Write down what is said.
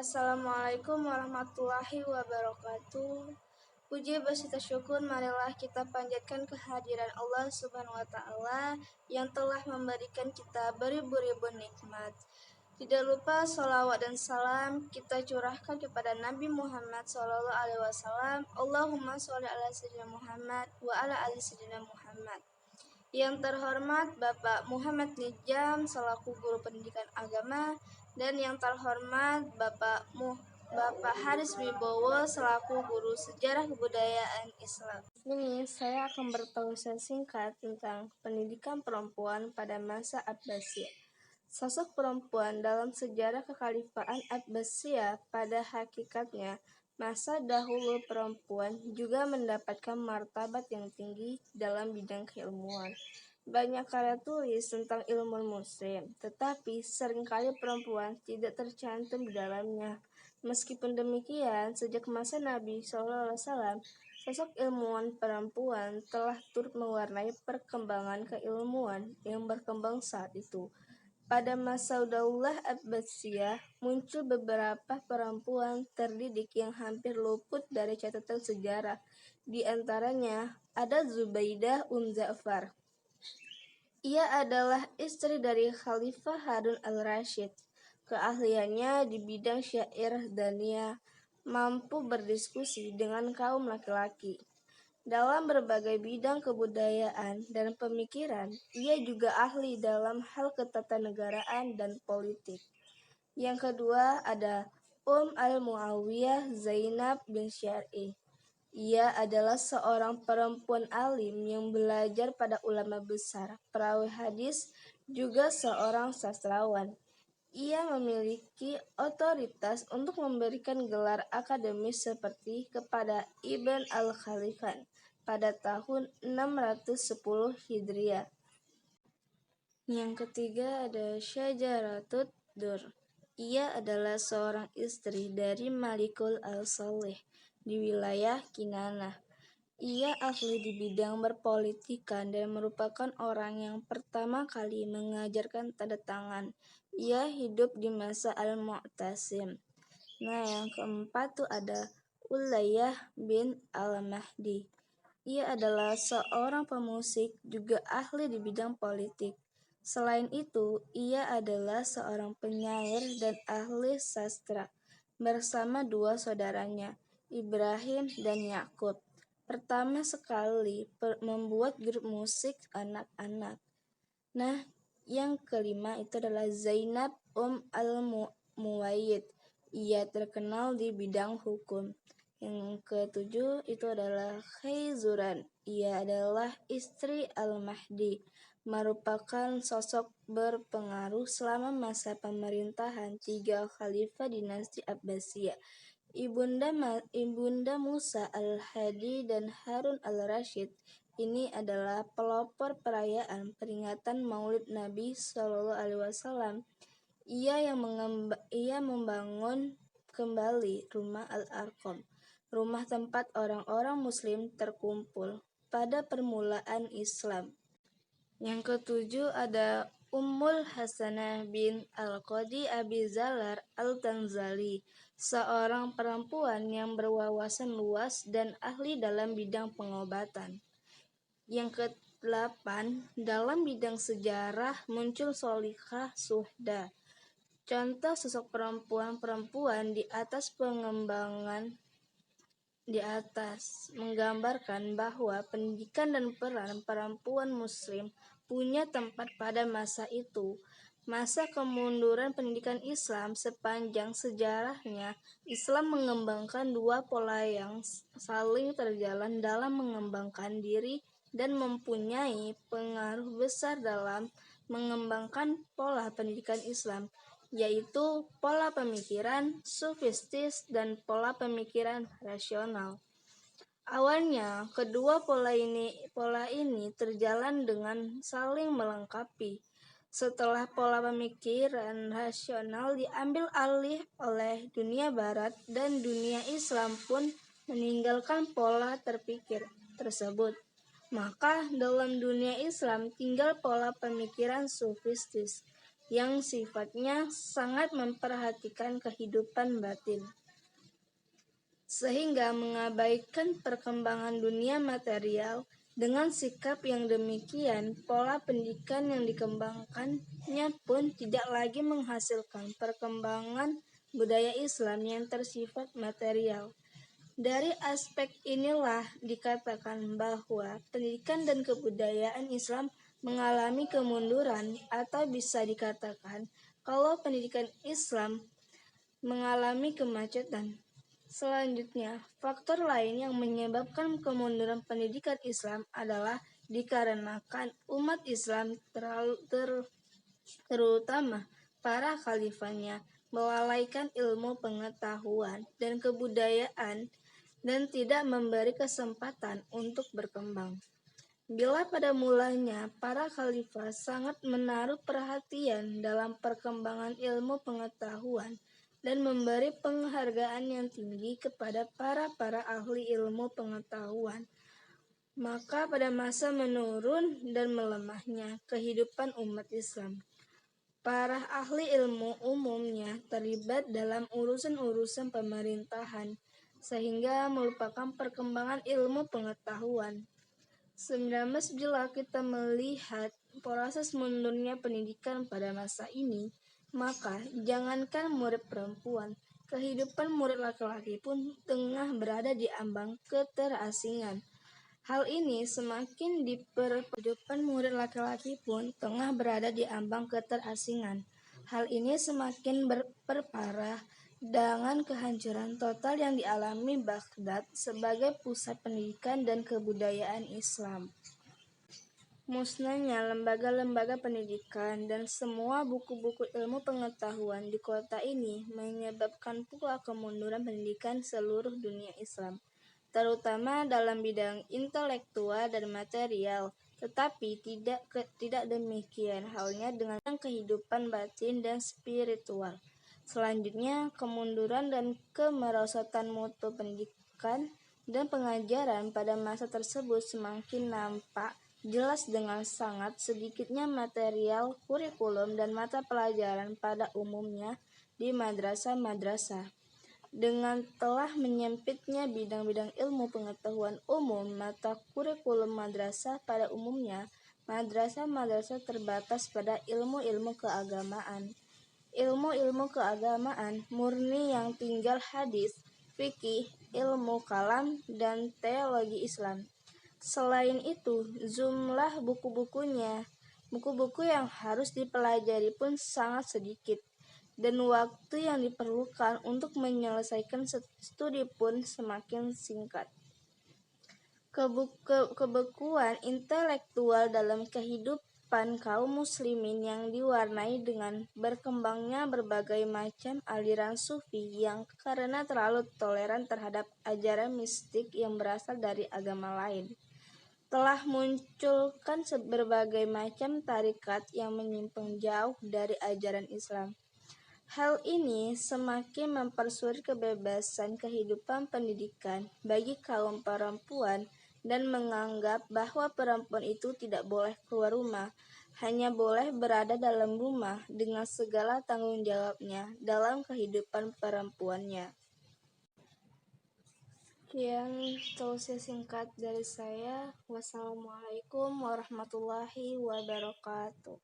Assalamualaikum warahmatullahi wabarakatuh. Puji beserta syukur marilah kita panjatkan kehadiran Allah Subhanahu wa taala yang telah memberikan kita beribu-ribu nikmat. Tidak lupa sholawat dan salam kita curahkan kepada Nabi Muhammad SAW. Allahumma sholli ala sayyidina Muhammad wa ala ali sayyidina Muhammad. Yang terhormat Bapak Muhammad Nijam selaku guru pendidikan agama, dan yang terhormat Bapak Haris Wibowo selaku guru sejarah kebudayaan Islam. Ini saya akan bertausiah singkat tentang pendidikan perempuan pada masa Abbasiyah. Sosok perempuan dalam sejarah kekhalifahan Abbasiyah pada hakikatnya masa dahulu perempuan juga mendapatkan martabat yang tinggi dalam bidang keilmuan. Banyak karya tulis tentang ilmu muslim, tetapi seringkali perempuan tidak tercantum di dalamnya. Meskipun demikian, sejak masa Nabi SAW, sosok ilmuwan perempuan telah turut mewarnai perkembangan keilmuan yang berkembang saat itu. Pada masa Daulah Abbasiyah, muncul beberapa perempuan terdidik yang hampir luput dari catatan sejarah. Di antaranya ada Zubaidah Ja'far. Ia adalah istri dari Khalifah Harun al-Rasyid. Keahliannya di bidang syair dan ia mampu berdiskusi dengan kaum laki-laki. Dalam berbagai bidang kebudayaan dan pemikiran, ia juga ahli dalam hal ketatanegaraan dan politik. Yang kedua ada al-Muawiyah Zainab bin Syar'i. Ia adalah seorang perempuan alim yang belajar pada ulama besar, perawi hadis, juga seorang sastrawan. Ia memiliki otoritas untuk memberikan gelar akademis seperti kepada Ibn al-Khalkan pada tahun 610 Hijriah. Yang ketiga ada Syajaratud Dur. Ia adalah seorang istri dari Malikul al-Salih di wilayah Kinanah. Ia ahli di bidang berpolitikan dan merupakan orang yang pertama kali mengajarkan tanda tangan. Ia hidup di masa Al-Mu'tasim. Nah, yang keempat tuh ada Ulayyah bin Al-Mahdi. Ia adalah seorang pemusik, juga ahli di bidang politik. Selain itu, ia adalah seorang penyair dan ahli sastra bersama dua saudaranya, Ibrahim dan Yakub. Pertama sekali membuat grup musik anak-anak. Nah, yang kelima itu adalah Zainab al-Muwayyid. Ia terkenal di bidang hukum. Yang ketujuh itu adalah Khayzuran. Ia adalah istri Al-Mahdi, merupakan sosok berpengaruh selama masa pemerintahan 3 khalifah dinasti Abbasiyah. Ibunda Musa al-Hadi dan Harun al-Rasyid ini adalah pelopor perayaan peringatan Maulid Nabi SAW. Ia membangun kembali rumah Al-Arqam, rumah tempat orang-orang Muslim terkumpul pada permulaan Islam. Yang ketujuh ada Ummul Hasanah bin Al-Qadi Abi Zalar Al-Tanzali, seorang perempuan yang berwawasan luas dan ahli dalam bidang pengobatan. Yang ke-8, dalam bidang sejarah muncul Solikah Suhda. Contoh sosok perempuan-perempuan di atas menggambarkan bahwa pendidikan dan peran perempuan muslim punya tempat pada masa itu. Masa kemunduran pendidikan Islam sepanjang sejarahnya, Islam mengembangkan dua pola yang saling terjalan dalam mengembangkan diri dan mempunyai pengaruh besar dalam mengembangkan pola pendidikan Islam, yaitu pola pemikiran sufistis dan pola pemikiran rasional. Awalnya, kedua pola ini terjalan dengan saling melengkapi. Setelah pola pemikiran rasional diambil alih oleh dunia barat dan dunia Islam pun meninggalkan pola terpikir tersebut, maka dalam dunia Islam tinggal pola pemikiran sufistis. yang sifatnya sangat memperhatikan kehidupan batin, sehingga mengabaikan perkembangan dunia material. Dengan sikap yang demikian, pola pendidikan yang dikembangkannya pun tidak lagi menghasilkan perkembangan budaya Islam yang tersifat material. Dari aspek inilah dikatakan bahwa pendidikan dan kebudayaan Islam mengalami kemunduran, atau bisa dikatakan kalau pendidikan Islam mengalami kemacetan. Selanjutnya, faktor lain yang menyebabkan kemunduran pendidikan Islam adalah dikarenakan umat Islam terutama para khalifahnya melalaikan ilmu pengetahuan dan kebudayaan dan tidak memberi kesempatan untuk berkembang. Bila pada mulanya para khalifah sangat menaruh perhatian dalam perkembangan ilmu pengetahuan dan memberi penghargaan yang tinggi kepada para ahli ilmu pengetahuan, maka pada masa menurun dan melemahnya kehidupan umat Islam, para ahli ilmu umumnya terlibat dalam urusan-urusan pemerintahan, sehingga melupakan perkembangan ilmu pengetahuan. Bila kita melihat proses mundurnya pendidikan pada masa ini, maka jangankan murid perempuan, kehidupan murid laki-laki pun tengah berada di ambang keterasingan. Hal ini semakin kehidupan murid laki-laki pun tengah berada di ambang keterasingan. Hal ini semakin berparah dengan kehancuran total yang dialami Baghdad sebagai pusat pendidikan dan kebudayaan Islam. Musnahnya lembaga-lembaga pendidikan dan semua buku-buku ilmu pengetahuan di kota ini menyebabkan pula kemunduran pendidikan seluruh dunia Islam, terutama dalam bidang intelektual dan material. Tetapi tidak demikian halnya dengan kehidupan batin dan spiritual. Selanjutnya, kemunduran dan kemerosotan mutu pendidikan dan pengajaran pada masa tersebut semakin nampak jelas dengan sangat sedikitnya material, kurikulum, dan mata pelajaran pada umumnya di madrasah-madrasah. Dengan telah menyempitnya bidang-bidang ilmu pengetahuan umum, mata kurikulum madrasah pada umumnya, madrasah-madrasah terbatas pada ilmu-ilmu keagamaan. Ilmu-ilmu keagamaan murni yang tinggal hadis, fikih, ilmu kalam, dan teologi Islam. Selain itu, jumlah buku-buku yang harus dipelajari pun sangat sedikit, dan waktu yang diperlukan untuk menyelesaikan studi pun semakin singkat. Kebekuan intelektual dalam kehidupan kaum muslimin yang diwarnai dengan berkembangnya berbagai macam aliran sufi yang karena terlalu toleran terhadap ajaran mistik yang berasal dari agama lain, telah munculkan berbagai macam tarekat yang menyimpang jauh dari ajaran Islam. Hal ini semakin mempersulit kebebasan kehidupan pendidikan bagi kaum perempuan dan menganggap bahwa perempuan itu tidak boleh keluar rumah, hanya boleh berada dalam rumah dengan segala tanggung jawabnya dalam kehidupan perempuannya. Sekian tausiah singkat dari saya. Wassalamualaikum warahmatullahi wabarakatuh.